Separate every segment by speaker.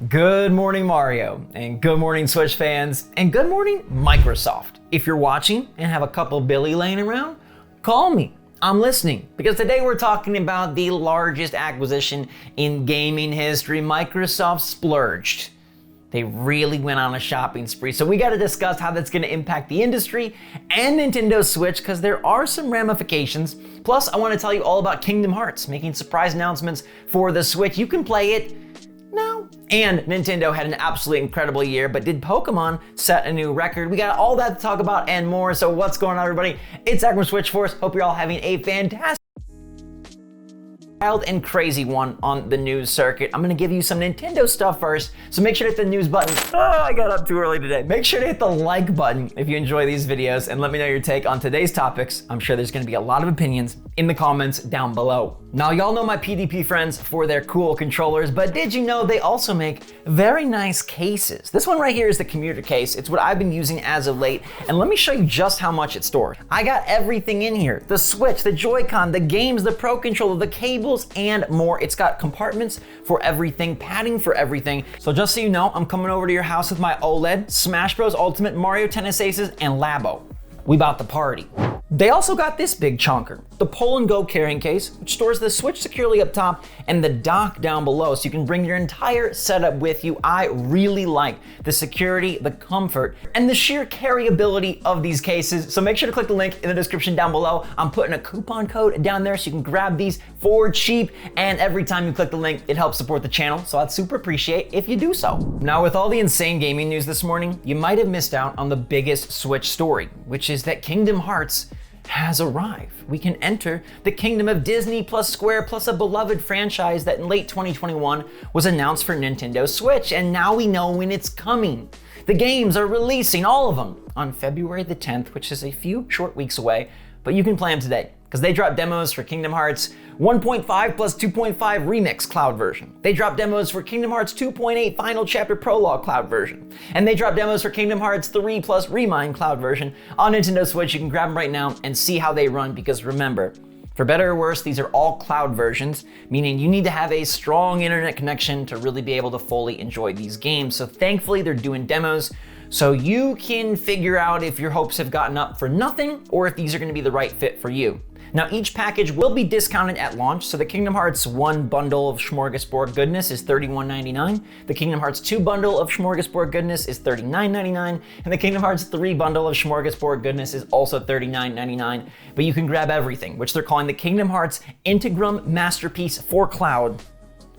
Speaker 1: Good morning, Mario, and good morning, Switch fans, and good morning, Microsoft. If you're watching and have a couple Billy laying around, call me. I'm listening, because today we're talking about the largest acquisition in gaming history. Microsoft splurged. They really went on a shopping spree, so we gotta discuss how that's gonna impact the industry and Nintendo Switch, because there are some ramifications. Plus, I wanna tell you all about Kingdom Hearts, making surprise announcements for the Switch. You can play it now. And Nintendo had an absolutely incredible year, but did Pokemon set a new record? We got all that to talk about and more, so what's going on, everybody? It's Zach from SwitchForce. Hope you're all having a fantastic wild and crazy one on the news circuit. I'm gonna give you some Nintendo stuff first, so make sure to hit the news button. Oh, I got up too early today. Make sure to hit the like button if you enjoy these videos, and let me know your take on today's topics. I'm sure there's gonna be a lot of opinions in the comments down below. Now, y'all know my PDP friends for their cool controllers, but did you know they also make very nice cases? This one right here is the commuter case. It's what I've been using as of late, and let me show you just how much it stores. I got everything in here: the Switch, the Joy-Con, the games, the Pro Controller, the cables, and more. It's got compartments for everything, padding for everything. So just so you know, I'm coming over to your house with my OLED, Smash Bros. Ultimate, Mario Tennis Aces, and Labo. We bout the party. They also got this big chunker, the Pull and Go carrying case, which stores the Switch securely up top and the dock down below, so you can bring your entire setup with you. I really like the security, the comfort, and the sheer carryability of these cases. So make sure to click the link in the description down below. I'm putting a coupon code down there so you can grab these for cheap, and every time you click the link, it helps support the channel, so I'd super appreciate if you do so. Now, with all the insane gaming news this morning, you might have missed out on the biggest Switch story, which is that Kingdom Hearts has arrived. We can enter the kingdom of Disney plus Square plus a beloved franchise that in late 2021 was announced for Nintendo Switch, and now we know when it's coming. The games are releasing, all of them, on February the 10th, which is a few short weeks away, but you can play them today, because they dropped demos for Kingdom Hearts 1.5 plus 2.5 Remix Cloud version. They dropped demos for Kingdom Hearts 2.8 Final Chapter Prologue Cloud version. And they dropped demos for Kingdom Hearts 3 plus Remind Cloud version on Nintendo Switch. You can grab them right now and see how they run, because remember, for better or worse, these are all cloud versions, meaning you need to have a strong internet connection to really be able to fully enjoy these games. So thankfully, they're doing demos, so you can figure out if your hopes have gotten up for nothing or if these are gonna be the right fit for you. Now, each package will be discounted at launch, so the Kingdom Hearts 1 bundle of Smorgasbord goodness is $31.99, the Kingdom Hearts 2 bundle of Smorgasbord goodness is $39.99, and the Kingdom Hearts 3 bundle of Smorgasbord goodness is also $39.99, but you can grab everything, which they're calling the Kingdom Hearts Integrum Masterpiece for Cloud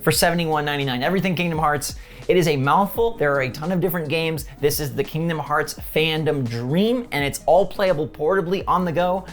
Speaker 1: for $71.99. Everything Kingdom Hearts. It is a mouthful. There are a ton of different games. This is the Kingdom Hearts fandom dream, and it's all playable portably on the go,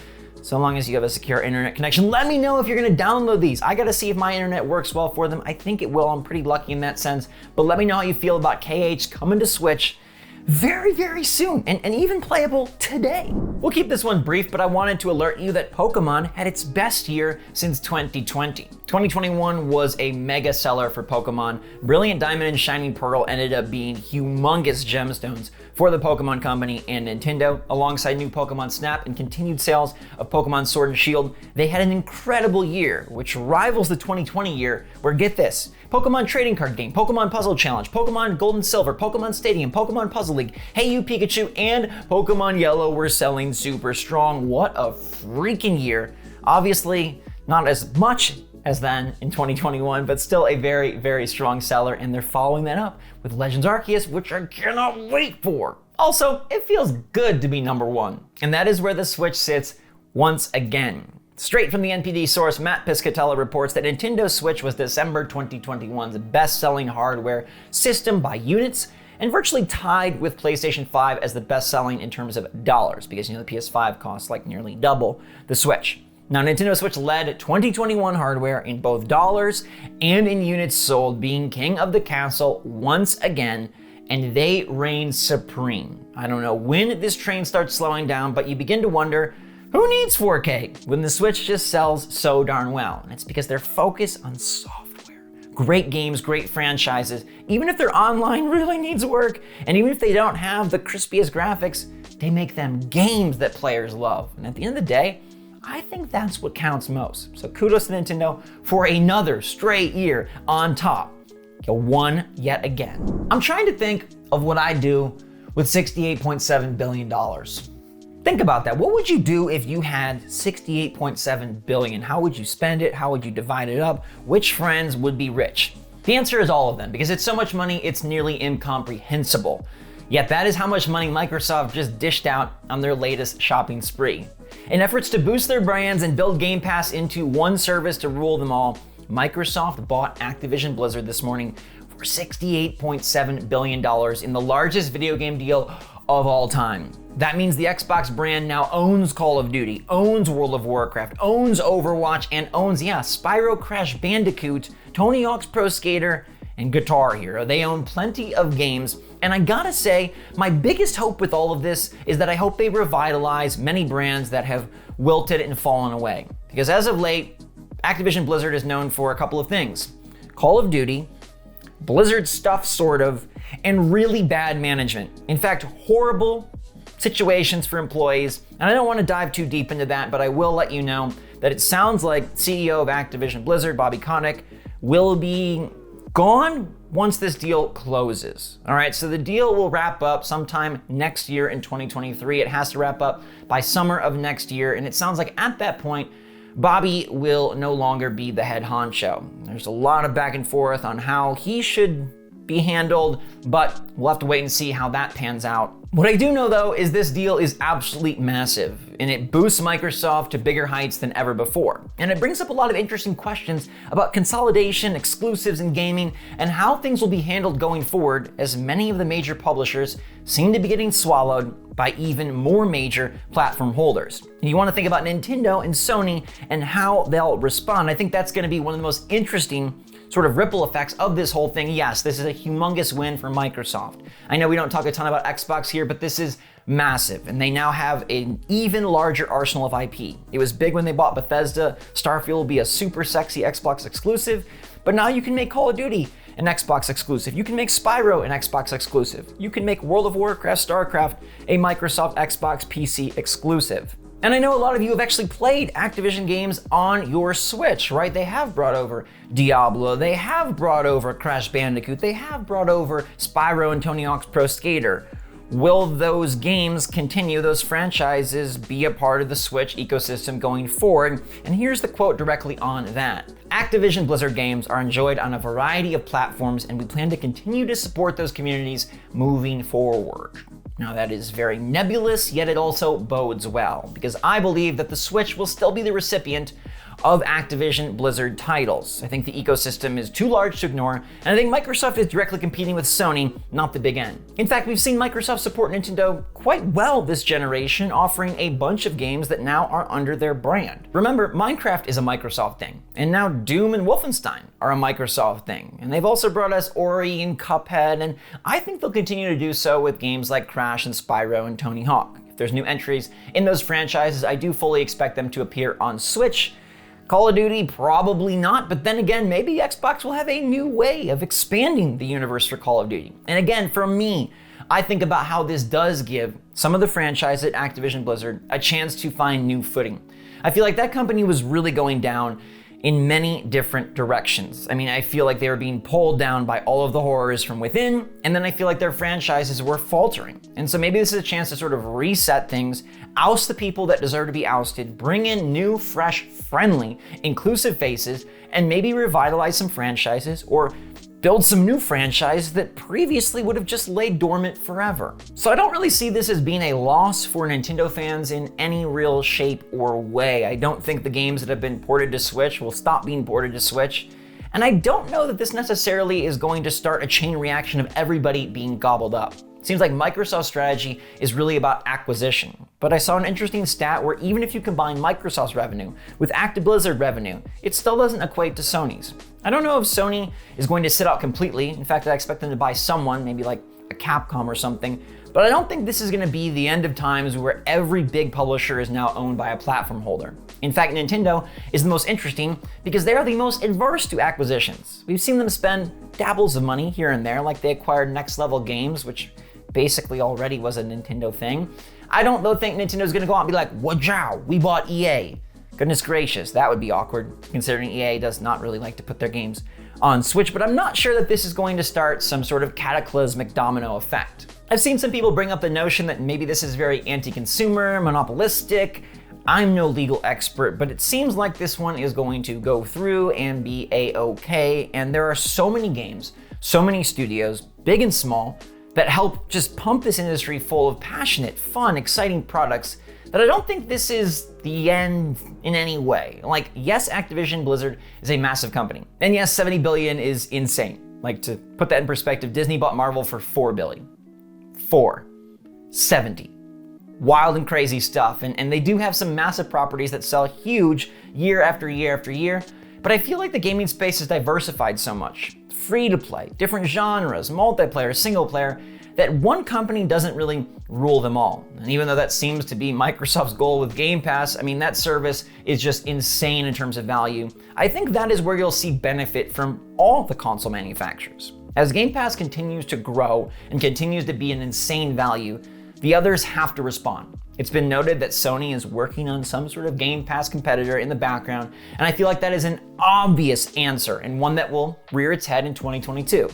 Speaker 1: so long as you have a secure internet connection. Let me know if you're gonna download these. I gotta see if my internet works well for them. I think it will. I'm pretty lucky in that sense, but let me know how you feel about KH coming to Switch very, very soon, and even playable today. We'll keep this one brief, but I wanted to alert you that Pokemon had its best year since 2020. 2021 was a mega seller for Pokemon. Brilliant Diamond and Shining Pearl ended up being humongous gemstones for the Pokemon Company and Nintendo. Alongside new Pokemon Snap and continued sales of Pokemon Sword and Shield, they had an incredible year, which rivals the 2020 year, where, get this, Pokemon Trading Card Game, Pokemon Puzzle Challenge, Pokemon Gold and Silver, Pokemon Stadium, Pokemon Puzzle League, Hey You Pikachu, and Pokemon Yellow were selling super strong. What a freaking year. Obviously, not as much as then in 2021, but still a very, very strong seller, and they're following that up with Legends Arceus, which I cannot wait for. Also, it feels good to be number one, and that is where the Switch sits once again. Straight from the NPD source, Matt Piscatella reports that Nintendo Switch was December 2021's best-selling hardware system by units, and virtually tied with PlayStation 5 as the best-selling in terms of dollars, because the PS5 costs like nearly double the Switch. Now, Nintendo Switch led 2021 hardware in both dollars and in units sold, being king of the castle once again, and they reign supreme. I don't know when this train starts slowing down, but you begin to wonder, who needs 4K when the Switch just sells so darn well? And it's because they're focused on software. Great games, great franchises, even if their online really needs work, and even if they don't have the crispiest graphics, they make them games that players love. And at the end of the day, I think that's what counts most. So kudos to Nintendo for another straight year on top. You won yet again. I'm trying to think of what I'd do with $68.7 billion. Think about that. What would you do if you had $68.7 billion? How would you spend it? How would you divide it up? Which friends would be rich? The answer is all of them, because it's so much money, it's nearly incomprehensible. Yet that is how much money Microsoft just dished out on their latest shopping spree. In efforts to boost their brands and build Game Pass into one service to rule them all, Microsoft bought Activision Blizzard this morning for $68.7 billion in the largest video game deal of all time. That means the Xbox brand now owns Call of Duty, owns World of Warcraft, owns Overwatch, and owns, Spyro, Crash Bandicoot, Tony Hawk's Pro Skater, and Guitar Hero. They own plenty of games, and I gotta say, my biggest hope with all of this is that I hope they revitalize many brands that have wilted and fallen away. Because as of late, Activision Blizzard is known for a couple of things: Call of Duty, Blizzard stuff sort of, and really bad management. In fact, horrible situations for employees. And I don't want to dive too deep into that, but I will let you know that it sounds like CEO of Activision Blizzard, Bobby Kotick, will be gone once this deal closes. All right, so the deal will wrap up sometime next year in 2023. It has to wrap up by summer of next year. And it sounds like at that point, Bobby will no longer be the head honcho. There's a lot of back and forth on how he should be handled, but we'll have to wait and see how that pans out. What I do know though is this deal is absolutely massive, and it boosts Microsoft to bigger heights than ever before. And it brings up a lot of interesting questions about consolidation, exclusives in gaming, and how things will be handled going forward, as many of the major publishers seem to be getting swallowed by even more major platform holders. And you want to think about Nintendo and Sony and how they'll respond. I think that's going to be one of the most interesting sort of ripple effects of this whole thing. Yes, this is a humongous win for Microsoft. I know we don't talk a ton about Xbox here, but this is massive, and they now have an even larger arsenal of IP. It was big when they bought Bethesda. Starfield will be a super sexy Xbox exclusive, but now you can make Call of Duty an Xbox exclusive. You can make Spyro an Xbox exclusive. You can make World of Warcraft, StarCraft a Microsoft Xbox PC exclusive. And I know a lot of you have actually played Activision games on your Switch, right? They have brought over Diablo, they have brought over Crash Bandicoot, they have brought over Spyro and Tony Hawk's Pro Skater. Will those games continue, those franchises be a part of the Switch ecosystem going forward? And here's the quote directly on that. Activision Blizzard games are enjoyed on a variety of platforms, and we plan to continue to support those communities moving forward. Now that is very nebulous, yet it also bodes well, because I believe that the Switch will still be the recipient of Activision Blizzard titles. I think the ecosystem is too large to ignore, and I think Microsoft is directly competing with Sony, not the big N. In fact, we've seen Microsoft support Nintendo quite well this generation, offering a bunch of games that now are under their brand. Remember, Minecraft is a Microsoft thing, and now Doom and Wolfenstein are a Microsoft thing. And they've also brought us Ori and Cuphead, and I think they'll continue to do so with games like Crash and Spyro and Tony Hawk. If there's new entries in those franchises, I do fully expect them to appear on Switch. Call of Duty, probably not, but then again, maybe Xbox will have a new way of expanding the universe for Call of Duty. And again, for me, I think about how this does give some of the franchises at Activision Blizzard a chance to find new footing. I feel like that company was really going down in many different directions. I mean, I feel like they were being pulled down by all of the horrors from within, and then I feel like their franchises were faltering. And so maybe this is a chance to sort of reset things, oust the people that deserve to be ousted, bring in new, fresh, friendly, inclusive faces, and maybe revitalize some franchises or build some new franchises that previously would have just laid dormant forever. So I don't really see this as being a loss for Nintendo fans in any real shape or way. I don't think the games that have been ported to Switch will stop being ported to Switch. And I don't know that this necessarily is going to start a chain reaction of everybody being gobbled up. It seems like Microsoft's strategy is really about acquisition. But I saw an interesting stat where even if you combine Microsoft's revenue with Activision Blizzard revenue, it still doesn't equate to Sony's. I don't know if Sony is going to sit out completely. In fact, I expect them to buy someone, maybe like a Capcom or something. But I don't think this is going to be the end of times where every big publisher is now owned by a platform holder. In fact, Nintendo is the most interesting because they are the most adverse to acquisitions. We've seen them spend dabbles of money here and there, like they acquired Next Level Games, which basically already was a Nintendo thing. I don't though think Nintendo's gonna go out and be like, "Wajow, we bought EA." Goodness gracious, that would be awkward, considering EA does not really like to put their games on Switch, but I'm not sure that this is going to start some sort of cataclysmic domino effect. I've seen some people bring up the notion that maybe this is very anti-consumer, monopolistic. I'm no legal expert, but it seems like this one is going to go through and be a-okay, and there are so many games, so many studios, big and small, that help just pump this industry full of passionate, fun, exciting products that I don't think this is the end in any way. Like, yes, Activision Blizzard is a massive company. And yes, 70 billion is insane. Like, to put that in perspective, Disney bought Marvel for 4 billion. 70. Wild and crazy stuff. And they do have some massive properties that sell huge year after year after year. But I feel like the gaming space is diversified so much. Free to play, different genres, multiplayer, single player, that one company doesn't really rule them all. And even though that seems to be Microsoft's goal with Game Pass, I mean, that service is just insane in terms of value. I think that is where you'll see benefit from all the console manufacturers. As Game Pass continues to grow and continues to be an insane value, the others have to respond. It's been noted that Sony is working on some sort of Game Pass competitor in the background, and I feel like that is an obvious answer and one that will rear its head in 2022.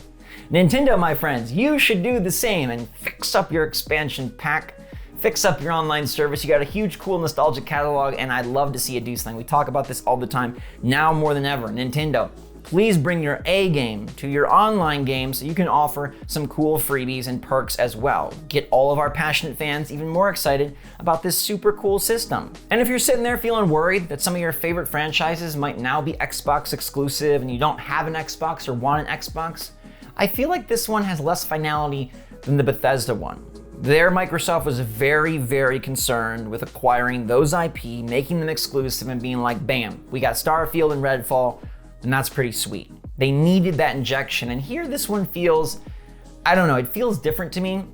Speaker 1: Nintendo, my friends, you should do the same and fix up your expansion pack, fix up your online service. You got a huge, cool, nostalgic catalog, and I'd love to see it do something. We talk about this all the time, now more than ever. Nintendo, please bring your A game to your online game so you can offer some cool freebies and perks as well. Get all of our passionate fans even more excited about this super cool system. And if you're sitting there feeling worried that some of your favorite franchises might now be Xbox exclusive and you don't have an Xbox or want an Xbox, I feel like this one has less finality than the Bethesda one. There, Microsoft was very, very concerned with acquiring those IP, making them exclusive, and being like, bam, we got Starfield and Redfall, and that's pretty sweet. They needed that injection, and here this one feels, I don't know, it feels different to me.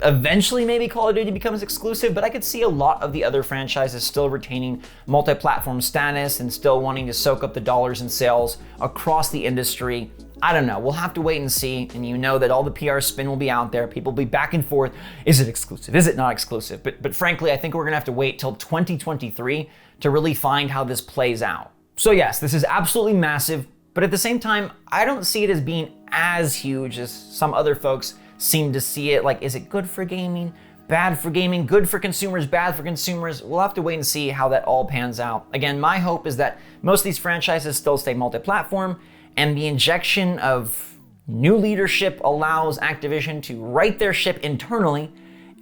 Speaker 1: Eventually, maybe Call of Duty becomes exclusive, but I could see a lot of the other franchises still retaining multi-platform status and still wanting to soak up the dollars in sales across the industry. I don't know, we'll have to wait and see, and you know that all the PR spin will be out there, people will be back and forth, is it exclusive, is it not exclusive? But frankly, I think we're gonna have to wait till 2023 to really find how this plays out. So yes, this is absolutely massive, but at the same time, I don't see it as being as huge as some other folks seem to see it. Like, is it good for gaming? Bad for gaming? Good for consumers? Bad for consumers? We'll have to wait and see how that all pans out. Again, my hope is that most of these franchises still stay multi-platform, and the injection of new leadership allows Activision to right their ship internally,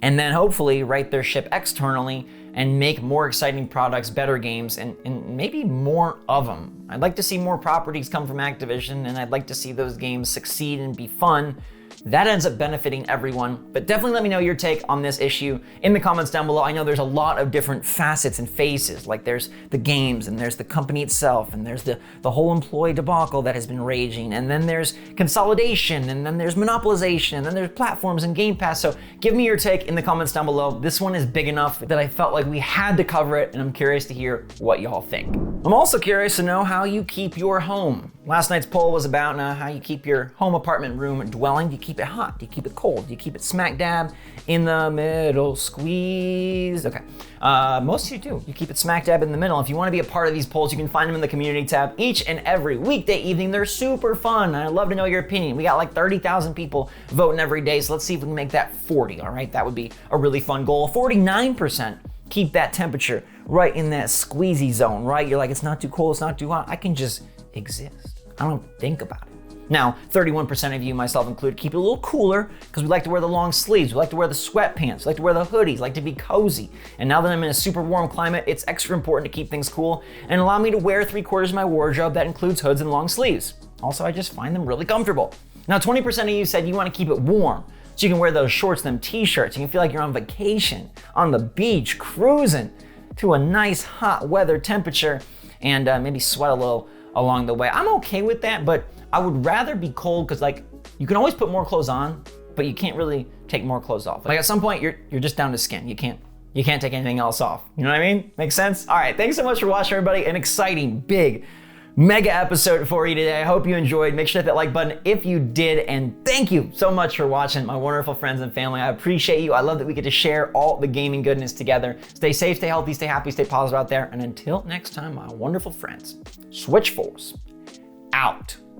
Speaker 1: and then hopefully right their ship externally and make more exciting products, better games, and maybe more of them. I'd like to see more properties come from Activision, and I'd like to see those games succeed and be fun. That ends up benefiting everyone. But definitely let me know your take on this issue in the comments down below. I know there's a lot of different facets and phases. Like, there's the games, and there's the company itself, and there's the whole employee debacle that has been raging, and then there's consolidation, and then there's monopolization, and then there's platforms and Game Pass. So give me your take in the comments down below. This one is big enough that I felt like we had to cover it, and I'm curious to hear what y'all think. I'm also curious to know how you keep your home. Last night's poll was about how you keep your home, apartment, room, dwelling. Do you keep it hot? Do you keep it cold? Do you keep it smack dab in the middle, squeeze? Okay, most of you do. You keep it smack dab in the middle. If you want to be a part of these polls, you can find them in the community tab each and every weekday evening. They're super fun, and I'd love to know your opinion. We got like 30,000 people voting every day, so let's see if we can make that 40, all right? That would be a really fun goal. 49% keep that temperature right in that squeezy zone, right? You're like, it's not too cold, it's not too hot. I can just exist. I don't think about it. Now, 31% of you, myself included, keep it a little cooler because we like to wear the long sleeves, we like to wear the sweatpants, we like to wear the hoodies, like to be cozy. And now that I'm in a super warm climate, it's extra important to keep things cool and allow me to wear 3/4 of my wardrobe that includes hoods and long sleeves. Also, I just find them really comfortable. Now, 20% of you said you want to keep it warm, so you can wear those shorts, them t-shirts, you can feel like you're on vacation, on the beach, cruising to a nice hot weather temperature, and maybe sweat a little along the way. I'm okay with that, but I would rather be cold because, like, you can always put more clothes on, but you can't really take more clothes off. Like, at some point, you're just down to skin. You can't take anything else off. You know what I mean? Makes sense? All right, thanks so much for watching, everybody. An exciting, big, mega episode for you today. I hope you enjoyed. Make sure to hit that like button if you did, and thank you so much for watching, my wonderful friends and family. I appreciate you. I love that we get to share all the gaming goodness together. Stay safe, stay healthy, stay happy, stay positive out there, and until next time, my wonderful friends, SwitchForce out.